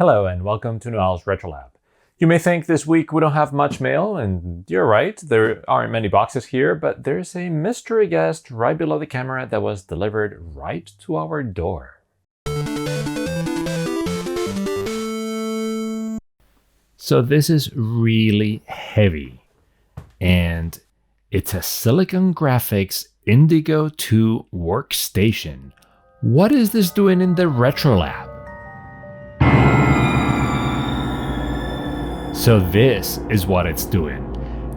Hello and welcome to Noel's RetroLab. You may think this week we don't have much mail, and you're right, there aren't many boxes here, but there's a mystery guest right below the camera that was delivered right to our door. So this is really heavy, and it's a Silicon Graphics Indigo 2 Workstation. What is this doing in the RetroLab? So this is what it's doing.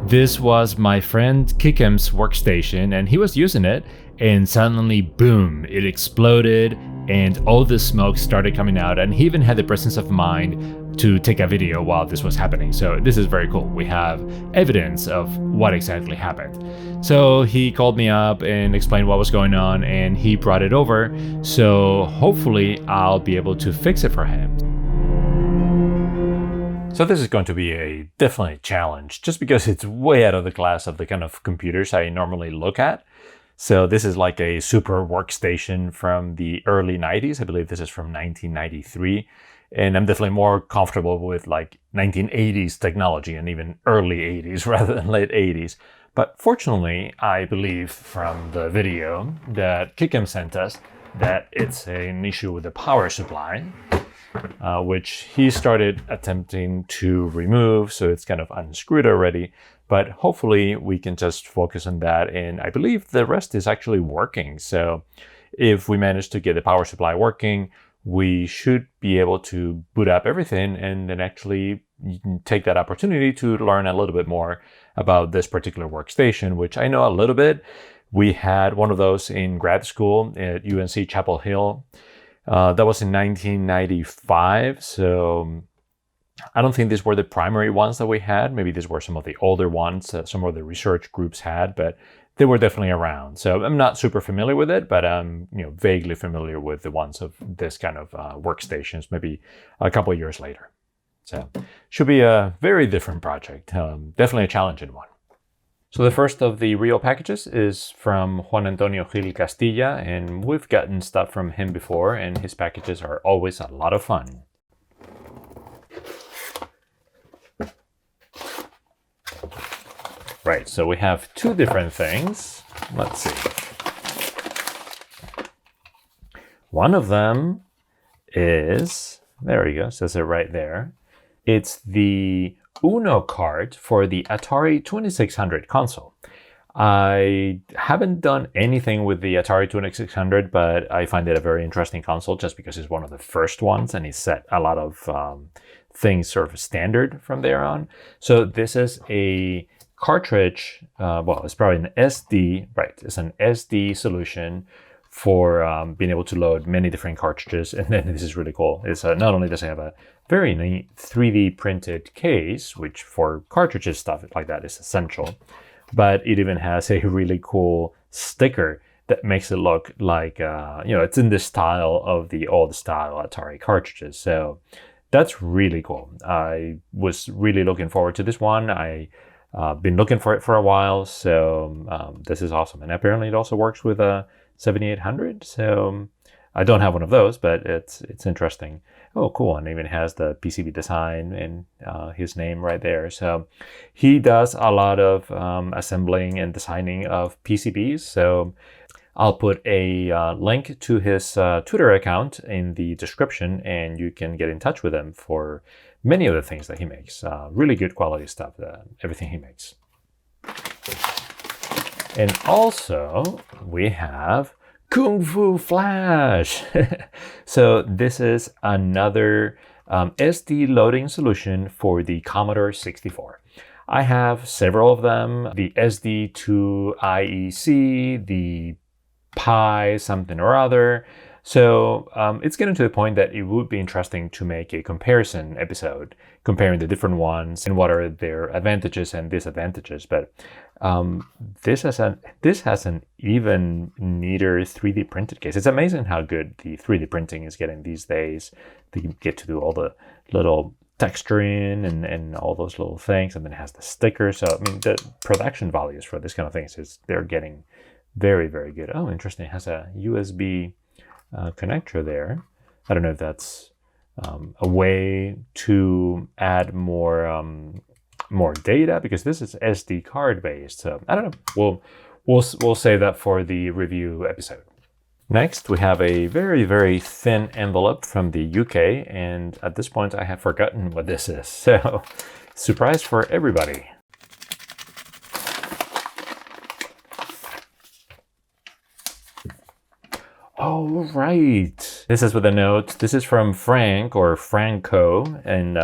This was my friend Kikem's workstation, and he was using it, and suddenly, boom, it exploded, and all the smoke started coming out, and he even had the presence of mind to take a video while this was happening. So this is very cool. We have evidence of what exactly happened. So he called me up and explained what was going on, and he brought it over. So hopefully I'll be able to fix it for him. So this is going to be a definitely challenge, just because it's way out of the class of the kind of computers I normally look at. So this is like a super workstation from the early 90s. I believe this is from 1993. And I'm definitely more comfortable with like 1980s technology and even early 80s rather than late 80s. But fortunately, I believe from the video that Kikem sent us that it's an issue with the power supply. Which he started attempting to remove, so it's kind of unscrewed already. But hopefully we can just focus on that, and I believe the rest is actually working. So if we manage to get the power supply working, we should be able to boot up everything and then actually take that opportunity to learn a little bit more about this particular workstation, which I know a little bit. We had one of those in grad school at UNC Chapel Hill. That was in 1995, so I don't think these were the primary ones that we had. Maybe these were some of the older ones that some of the research groups had, but they were definitely around. So I'm not super familiar with it, but I'm vaguely familiar with the ones of this kind of workstations, maybe a couple of years later. So should be a very different project, definitely a challenging one. So the first of the real packages is from Juan Antonio Gil Castilla, and we've gotten stuff from him before, and his packages are always a lot of fun. Right, so we have two different things. Let's see. One of them is, there you go, says it right there. It's the Uno card for the Atari 2600 console. I haven't done anything with the Atari 2600, but I find it a very interesting console just because it's one of the first ones and it set a lot of things sort of standard from there on. So this is a cartridge, well, it's probably an SD, right? It's an SD solution for being able to load many different cartridges. And then this is really cool. It's not only does it have a very neat 3D printed case, which for cartridges stuff like that is essential, but it even has a really cool sticker that makes it look like, it's in the style of the old style Atari cartridges. So that's really cool. I was really looking forward to this one. I been looking for it for a while, so this is awesome. And apparently it also works with a 7800, so I don't have one of those, but it's interesting. Oh, cool, and it even has the PCB design and his name right there. So he does a lot of assembling and designing of PCBs, so I'll put a link to his Twitter account in the description, and you can get in touch with him for many of the things that he makes. Really good quality stuff, everything he makes. And also, we have Kung Fu Flash. So this is another SD loading solution for the Commodore 64. I have several of them, the SD2 IEC, the Pi something or other. So it's getting to the point that it would be interesting to make a comparison episode, comparing the different ones and what are their advantages and disadvantages. But this has an even neater 3D printed case. It's amazing how good the 3D printing is getting these days. They get to do all the little texturing and all those little things, and then it has the sticker. So I mean, the production values for this kind of things they're getting very, very good. Oh, interesting. It has a USB connector there. I don't know if that's a way to add more data, because this is SD card based. So I don't know. We'll save that for the review episode. Next, we have a very, very thin envelope from the UK, and at this point I have forgotten what this is. So, surprise for everybody. Oh, right. This is with a note. This is from Frank, or Franco, and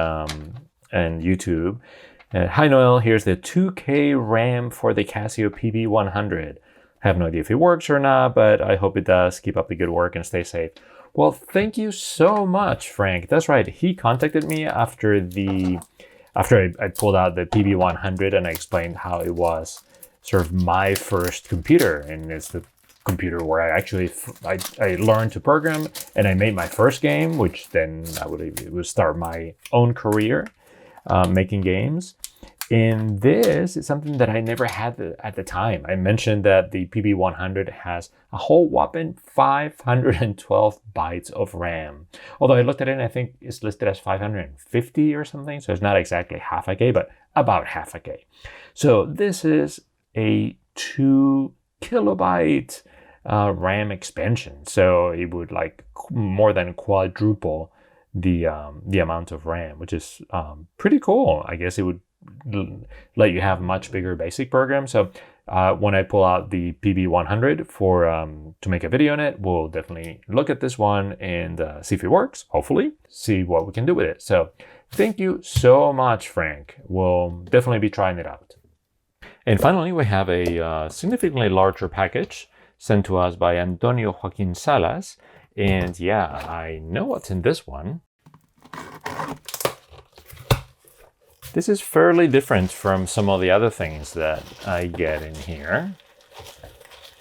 YouTube. Hi Noel, here's the 2K RAM for the Casio PB100. I have no idea if it works or not, but I hope it does. Keep up the good work and stay safe. Well, thank you so much, Frank. That's right. He contacted me after I pulled out the PB100 and I explained how it was sort of my first computer, and it's the computer where I learned to program and I made my first game, which then it would start my own career making games. And this is something that I never had at the time. I mentioned that the PB100 has a whole whopping 512 bytes of RAM. Although I looked at it and I think it's listed as 550 or something. So it's not exactly half a K, but about half a K. So this is a 2 kilobyte RAM expansion. So it would like more than quadruple the amount of RAM, which is pretty cool. I guess it would let you have much bigger basic programs. So when I pull out the PB100 for to make a video on it, we'll definitely look at this one and see if it works, hopefully, see what we can do with it. So thank you so much, Frank. We'll definitely be trying it out. And finally, we have a significantly larger package sent to us by Antonio Joaquin Salas. And yeah, I know what's in this one. This is fairly different from some of the other things that I get in here.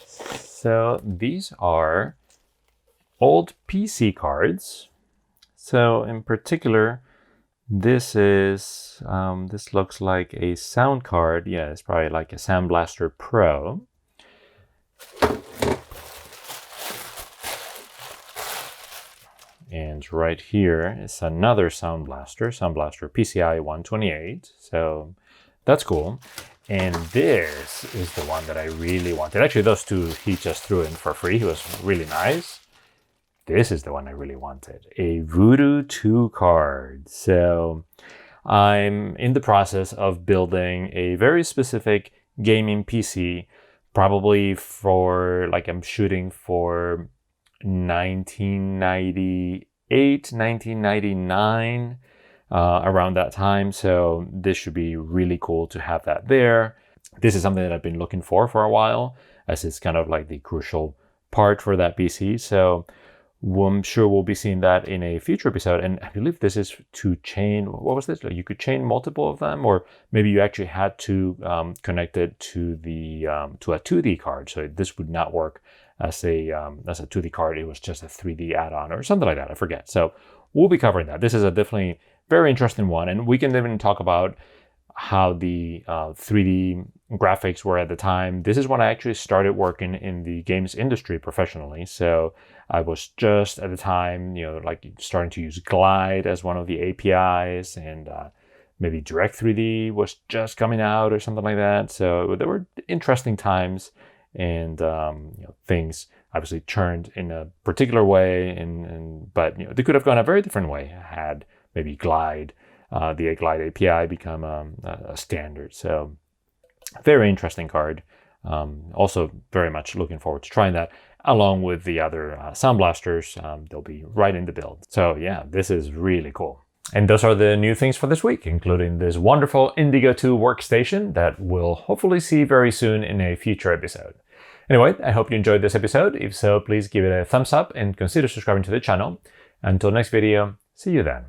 So these are old PC cards. So in particular, this is this looks like a sound card. Yeah, it's probably like a Sound Blaster Pro. And right here is another Sound Blaster PCI 128. So that's cool. And this is the one that I really wanted. Actually, those two he just threw in for free. He was really nice. This is the one I really wanted. A Voodoo 2 card. So I'm in the process of building a very specific gaming PC, probably for, like, I'm shooting for 1998, 1999, around that time. So this should be really cool to have that there. This is something that I've been looking for a while, as it's kind of like the crucial part for that PC. So I'm sure we'll be seeing that in a future episode. And I believe this is to chain, what was this? You could chain multiple of them, or maybe you actually had to connect it to the to a 2D card. So this would not work as a 2D card. It was just a 3D add-on or something like that. I forget. So we'll be covering that. This is a definitely very interesting one, and we can even talk about how the 3D graphics were at the time. This is when I actually started working in the games industry professionally. So I was just at the time, like starting to use Glide as one of the APIs, and maybe Direct 3D was just coming out or something like that. So there were interesting times. And things obviously turned in a particular way, but they could have gone a very different way had maybe Glide, the Glide API become a standard. So very interesting card. Also very much looking forward to trying that along with the other Sound Blasters. They'll be right in the build. So yeah, this is really cool. And those are the new things for this week, including this wonderful Indigo 2 workstation that we'll hopefully see very soon in a future episode. Anyway, I hope you enjoyed this episode. If so, please give it a thumbs up and consider subscribing to the channel. Until next video, see you then.